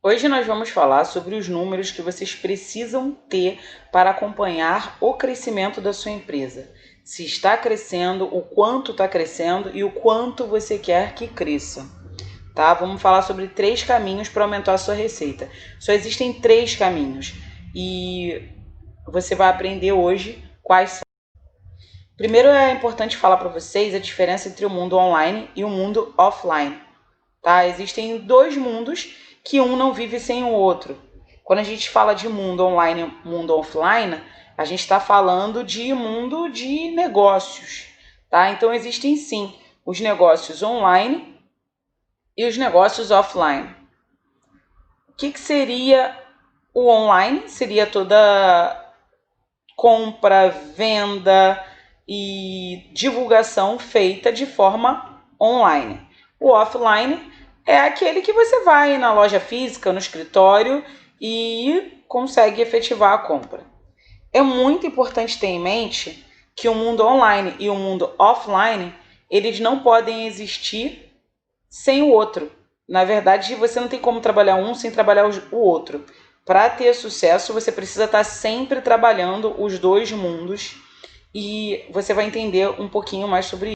Hoje nós vamos falar sobre os números que vocês precisam ter para acompanhar o crescimento da sua empresa. Se está crescendo, o quanto está crescendo e o quanto você quer que cresça. Tá? Vamos falar sobre 3 caminhos para aumentar a sua receita. Só existem 3 caminhos e você vai aprender hoje quais são. Primeiro é importante falar para vocês a diferença entre o mundo online e o mundo offline. Tá? Existem 2 mundos que um não vive sem o outro. Quando a gente fala de mundo online e mundo offline, a gente está falando de mundo de negócios. Tá? Então existem sim os negócios online e os negócios offline. O que seria o online? Seria toda compra, venda e divulgação feita de forma online. O offline é aquele que você vai na loja física, no escritório e consegue efetivar a compra. É muito importante ter em mente que o mundo online e o mundo offline, eles não podem existir sem o outro. Na verdade, você não tem como trabalhar um sem trabalhar o outro. Para ter sucesso, você precisa estar sempre trabalhando os 2 mundos e você vai entender um pouquinho mais sobre isso.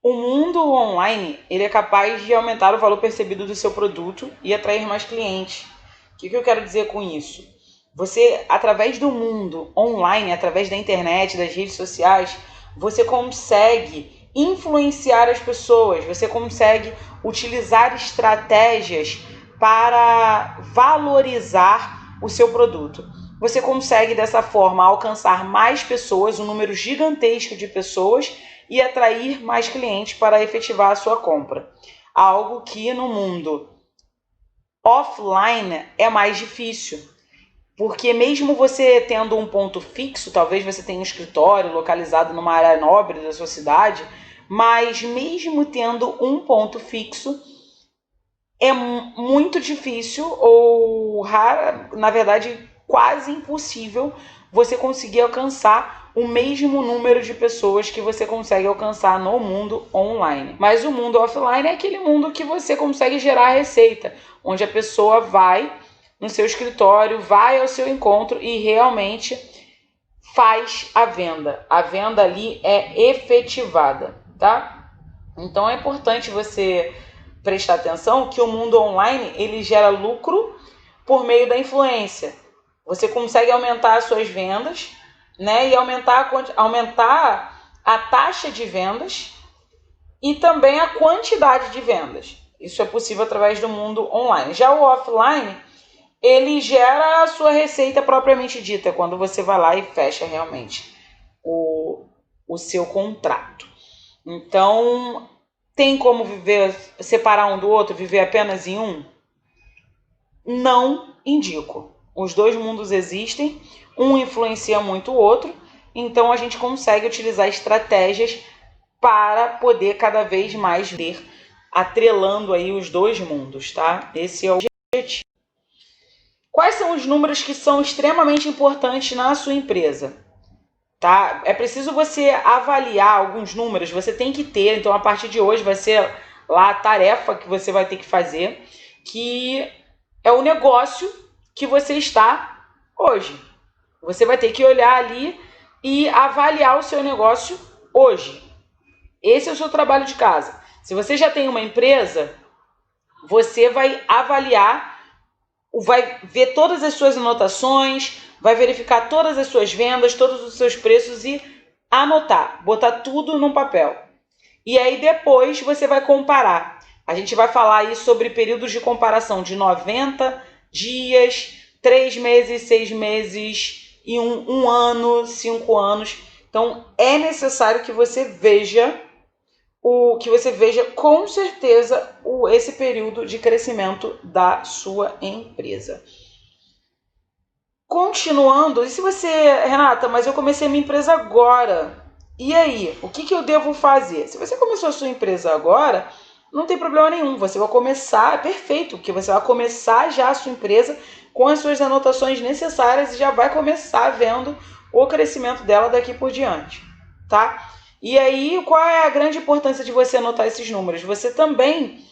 O mundo online, ele é capaz de aumentar o valor percebido do seu produto e atrair mais clientes. O que eu quero dizer com isso? Você, através do mundo online, através da internet, das redes sociais, você consegue influenciar as pessoas, você consegue utilizar estratégias para valorizar o seu produto. Você consegue, dessa forma, alcançar mais pessoas, um número gigantesco de pessoas, e atrair mais clientes para efetivar a sua compra. Algo que no mundo offline é mais difícil, porque mesmo você tendo um ponto fixo, talvez você tenha um escritório localizado numa área nobre da sua cidade, mas mesmo tendo um ponto fixo, é muito difícil ou raro, na verdade quase impossível você conseguir alcançar o mesmo número de pessoas que você consegue alcançar no mundo online. Mas o mundo offline é aquele mundo que você consegue gerar receita, onde a pessoa vai no seu escritório, vai ao seu encontro e realmente faz a venda. A venda ali é efetivada, tá? Então é importante você prestar atenção que o mundo online ele gera lucro por meio da influência. Você consegue aumentar as suas vendas, né, e aumentar a taxa de vendas e também a quantidade de vendas. Isso é possível através do mundo online. Já o offline, ele gera a sua receita propriamente dita, quando você vai lá e fecha realmente o seu contrato. Então, tem como separar um do outro, viver apenas em um? Não indico. Os 2 mundos existem, um influencia muito o outro, então a gente consegue utilizar estratégias para poder cada vez mais ver, atrelando aí os 2 mundos, tá? Esse é o objetivo. Quais são os números que são extremamente importantes na sua empresa? Tá? É preciso você avaliar alguns números, você tem que ter, então a partir de hoje vai ser lá a tarefa que você vai ter que fazer, que é o negócio que você está hoje. Você vai ter que olhar ali e avaliar o seu negócio hoje. Esse é o seu trabalho de casa. Se você já tem uma empresa, você vai avaliar, vai ver todas as suas anotações, vai verificar todas as suas vendas, todos os seus preços e anotar, botar tudo num papel. E aí depois você vai comparar. A gente vai falar aí sobre períodos de comparação de 90 dias, 3 meses, 6 meses e um ano, 5 anos. Então é necessário que você veja com certeza esse período de crescimento da sua empresa. Continuando, e se você, Renata, mas eu comecei minha empresa agora, e aí, o que eu devo fazer? Se você começou a sua empresa agora, não tem problema nenhum, você vai começar, é perfeito, porque você vai começar já a sua empresa com as suas anotações necessárias e já vai começar vendo o crescimento dela daqui por diante, tá? E aí, qual é a grande importância de você anotar esses números? Você também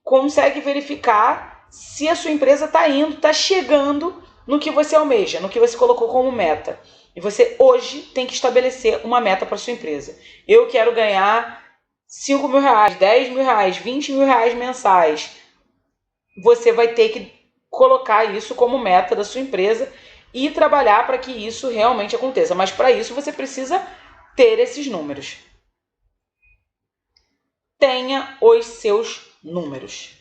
consegue verificar se a sua empresa está chegando no que você almeja, no que você colocou como meta. E você hoje tem que estabelecer uma meta para sua empresa. Eu quero ganhar 5 mil reais, 10 mil reais, 20 mil reais mensais. Você vai ter que colocar isso como meta da sua empresa e trabalhar para que isso realmente aconteça. Mas para isso você precisa ter esses números. Tenha os seus números.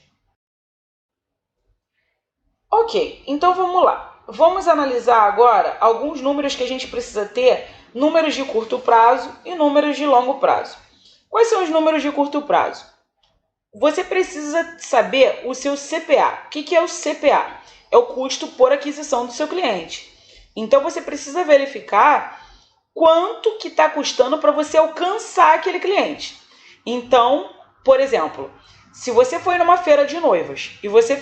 Ok, então vamos lá. Vamos analisar agora alguns números que a gente precisa ter, números de curto prazo e números de longo prazo. Quais são os números de curto prazo? Você precisa saber o seu CPA. O que é o CPA? É o custo por aquisição do seu cliente. Então você precisa verificar quanto que está custando para você alcançar aquele cliente. Então, por exemplo, se você foi numa feira de noivas e você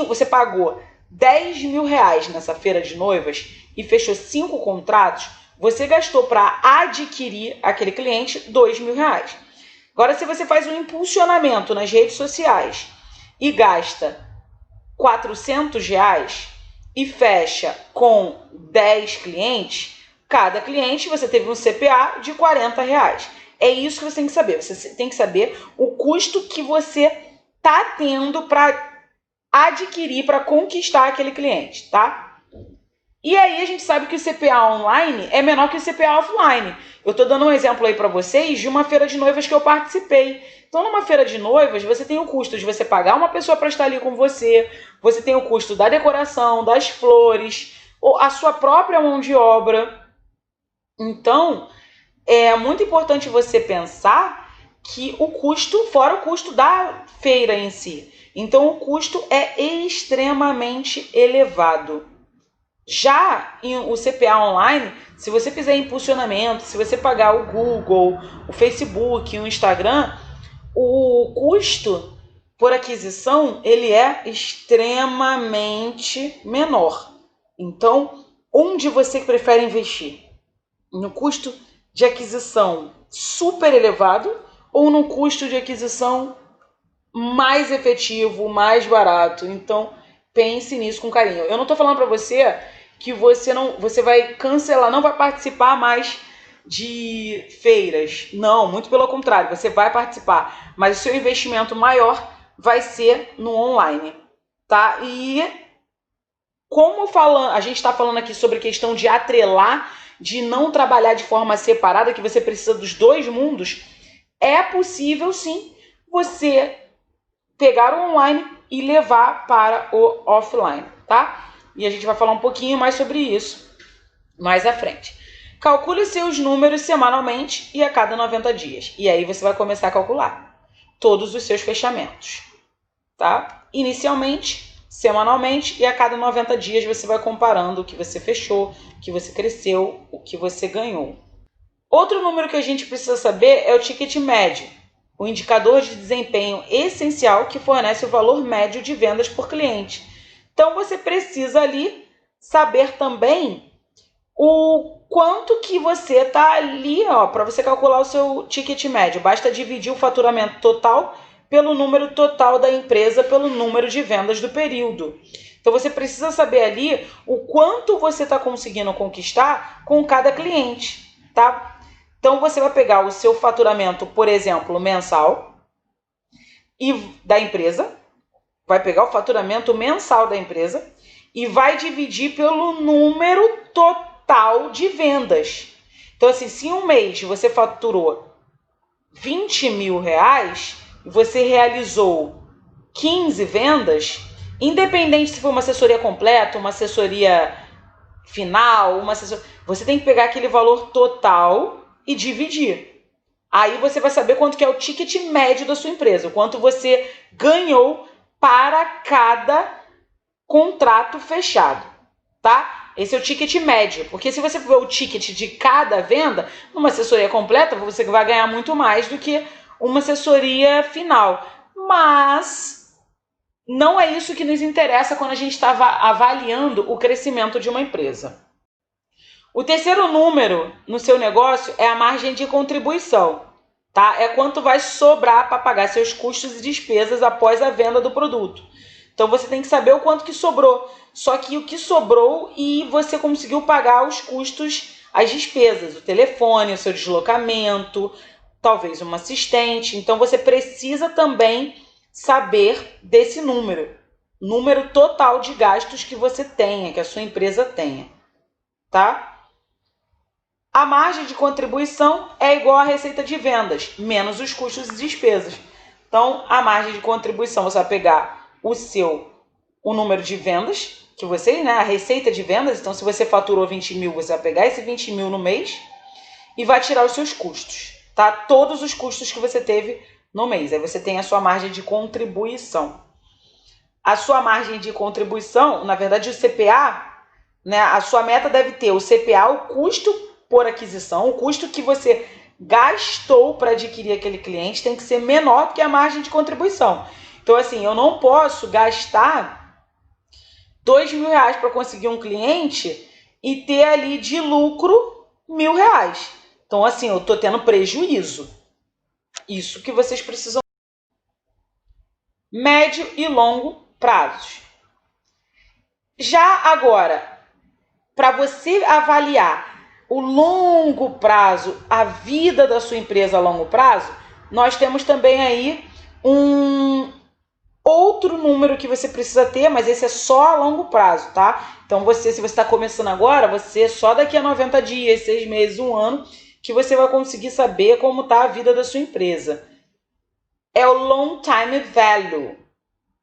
você pagou 10 mil reais nessa feira de noivas e fechou 5 contratos, você gastou para adquirir aquele cliente 2 mil reais. Agora, se você faz um impulsionamento nas redes sociais e gasta 400 reais e fecha com 10 clientes, cada cliente você teve um CPA de 40 reais. É isso que você tem que saber. Você tem que saber o custo que você está tendo para adquirir, para conquistar aquele cliente, tá? E aí a gente sabe que o CPA online é menor que o CPA offline. Eu estou dando um exemplo aí para vocês de uma feira de noivas que eu participei. Então, numa feira de noivas, você tem o custo de você pagar uma pessoa para estar ali com você, você tem o custo da decoração, das flores, ou a sua própria mão de obra. Então, é muito importante você pensar que o custo, fora o custo da feira em si. Então, o custo é extremamente elevado. Já o CPA online, se você fizer impulsionamento, se você pagar o Google, o Facebook, o Instagram, o custo por aquisição ele é extremamente menor. Então, onde você prefere investir? No custo de aquisição super elevado ou no custo de aquisição mais efetivo, mais barato? Então, pense nisso com carinho. Eu não estou falando para você que você vai cancelar, não vai participar mais de feiras. Não, muito pelo contrário, você vai participar, mas o seu investimento maior vai ser no online, tá? E como a gente está falando aqui sobre questão de atrelar, de não trabalhar de forma separada, que você precisa dos dois mundos, é possível sim você pegar o online e levar para o offline, tá? E a gente vai falar um pouquinho mais sobre isso mais à frente. Calcule seus números semanalmente e a cada 90 dias. E aí você vai começar a calcular todos os seus fechamentos, tá? Inicialmente, semanalmente e a cada 90 dias você vai comparando o que você fechou, o que você cresceu, o que você ganhou. Outro número que a gente precisa saber é o ticket médio, o indicador de desempenho essencial que fornece o valor médio de vendas por cliente. Então você precisa ali saber também o quanto que você está ali, para você calcular o seu ticket médio. Basta dividir o faturamento total pelo número total da empresa, pelo número de vendas do período. Então você precisa saber ali o quanto você está conseguindo conquistar com cada cliente, tá? Então você vai pegar o seu faturamento, por exemplo, mensal e da empresa, vai pegar o faturamento mensal da empresa e vai dividir pelo número total de vendas. Então, assim, se um mês você faturou 20 mil reais e você realizou 15 vendas, independente se for uma assessoria completa, uma assessoria final, você tem que pegar aquele valor total e dividir. Aí você vai saber quanto que é o ticket médio da sua empresa, o quanto você ganhou para cada contrato fechado, tá? Esse é o ticket médio, porque se você for o ticket de cada venda, numa assessoria completa, você vai ganhar muito mais do que uma assessoria final. Mas não é isso que nos interessa quando a gente está avaliando o crescimento de uma empresa. O terceiro número no seu negócio é a margem de contribuição. tá? É quanto vai sobrar para pagar seus custos e despesas após a venda do produto. Então você tem que saber o quanto que sobrou. Só que o que sobrou e você conseguiu pagar os custos, as despesas, o telefone, o seu deslocamento, talvez uma assistente. Então você precisa também saber desse número total de gastos que você tenha, que a sua empresa tenha, tá? A margem de contribuição é igual à receita de vendas, menos os custos e despesas. Então, a margem de contribuição, você vai pegar o número de vendas, que você, né, a receita de vendas. Então, se você faturou 20 mil, você vai pegar esse 20 mil no mês e vai tirar os seus custos, tá? Todos os custos que você teve no mês. Aí você tem a sua margem de contribuição. A sua margem de contribuição, na verdade, o CPA, né, a sua meta deve ter o CPA, o custo por aquisição, o custo que você gastou para adquirir aquele cliente tem que ser menor que a margem de contribuição. Então, assim, eu não posso gastar R$2.000 para conseguir um cliente e ter ali de lucro R$1.000. Então, assim, eu estou tendo prejuízo. Isso que vocês precisam. Médio e longo prazos. Já agora, para você avaliar o longo prazo, a vida da sua empresa a longo prazo, nós temos também aí um outro número que você precisa ter, mas esse é só a longo prazo, tá? Então se você está começando agora, você só daqui a 90 dias, 6 meses, 1 ano, que você vai conseguir saber como está a vida da sua empresa. É o Long Time Value,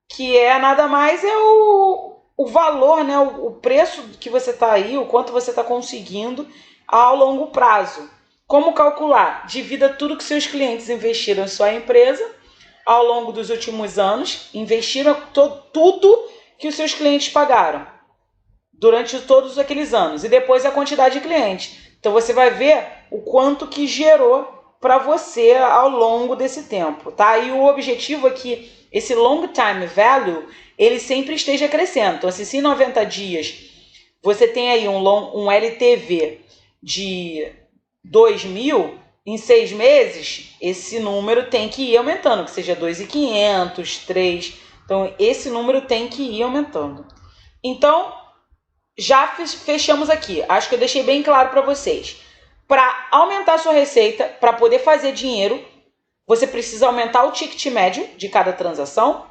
que é nada mais o valor, né? O preço que você está aí, o quanto você está conseguindo ao longo prazo. Como calcular? Divida tudo que seus clientes investiram em sua empresa ao longo dos últimos anos, investiram tudo que os seus clientes pagaram durante todos aqueles anos, e depois a quantidade de clientes. Então você vai ver o quanto que gerou para você ao longo desse tempo, tá? E o objetivo é que esse long time value, ele sempre esteja crescendo. Então, assim, se em 90 dias você tem aí um LTV de 2.000, em 6 meses, esse número tem que ir aumentando, que seja 2.500, 3. Então, esse número tem que ir aumentando. Então, já fechamos aqui. Acho que eu deixei bem claro para vocês. Para aumentar a sua receita, para poder fazer dinheiro, você precisa aumentar o ticket médio de cada transação,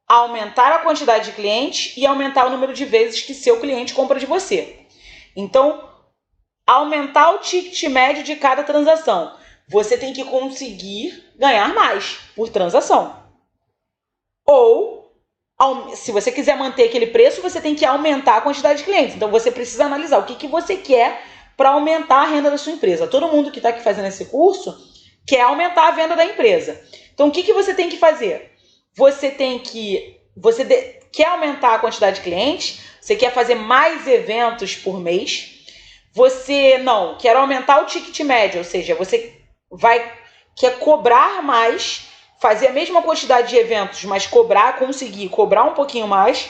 aumentar a quantidade de clientes e aumentar o número de vezes que seu cliente compra de você. Então, aumentar o ticket médio de cada transação. Você tem que conseguir ganhar mais por transação. Ou, se você quiser manter aquele preço, você tem que aumentar a quantidade de clientes. Então, você precisa analisar o que você quer para aumentar a renda da sua empresa. Todo mundo que está aqui fazendo esse curso quer aumentar a venda da empresa. Então, o que você tem que fazer? Você quer aumentar a quantidade de clientes, você quer fazer mais eventos por mês, você não quer aumentar o ticket médio, ou seja, você quer cobrar mais, fazer a mesma quantidade de eventos, mas conseguir cobrar um pouquinho mais,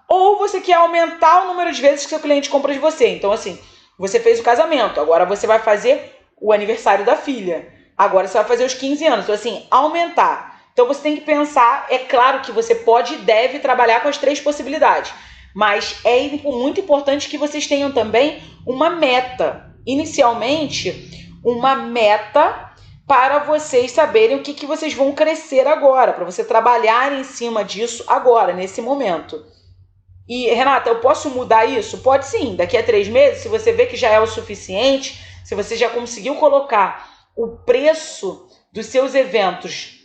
ou você quer aumentar o número de vezes que seu cliente compra de você. Então, assim, você fez o casamento, agora você vai fazer o aniversário da filha, agora você vai fazer os 15 anos. Então, assim, aumentar. Então, você tem que pensar, é claro que você pode e deve trabalhar com as 3 possibilidades, mas é muito importante que vocês tenham também uma meta. Inicialmente, uma meta para vocês saberem o que vocês vão crescer agora, para você trabalhar em cima disso agora, nesse momento. E, Renata, eu posso mudar isso? Pode sim. Daqui a 3 meses, se você vê que já é o suficiente, se você já conseguiu colocar o preço dos seus eventos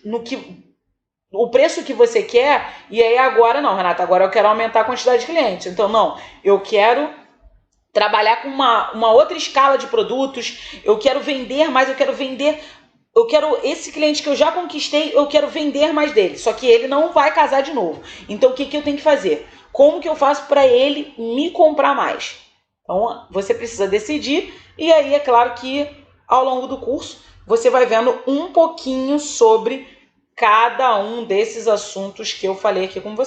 o preço que você quer, e aí agora não, Renata, agora eu quero aumentar a quantidade de clientes. Então, não, eu quero trabalhar com uma outra escala de produtos, eu quero vender mais, eu quero esse cliente que eu já conquistei, eu quero vender mais dele, só que ele não vai casar de novo. Então, o que eu tenho que fazer? Como que eu faço para ele me comprar mais? Então, você precisa decidir, e aí é claro que ao longo do curso você vai vendo um pouquinho sobre cada um desses assuntos que eu falei aqui com você.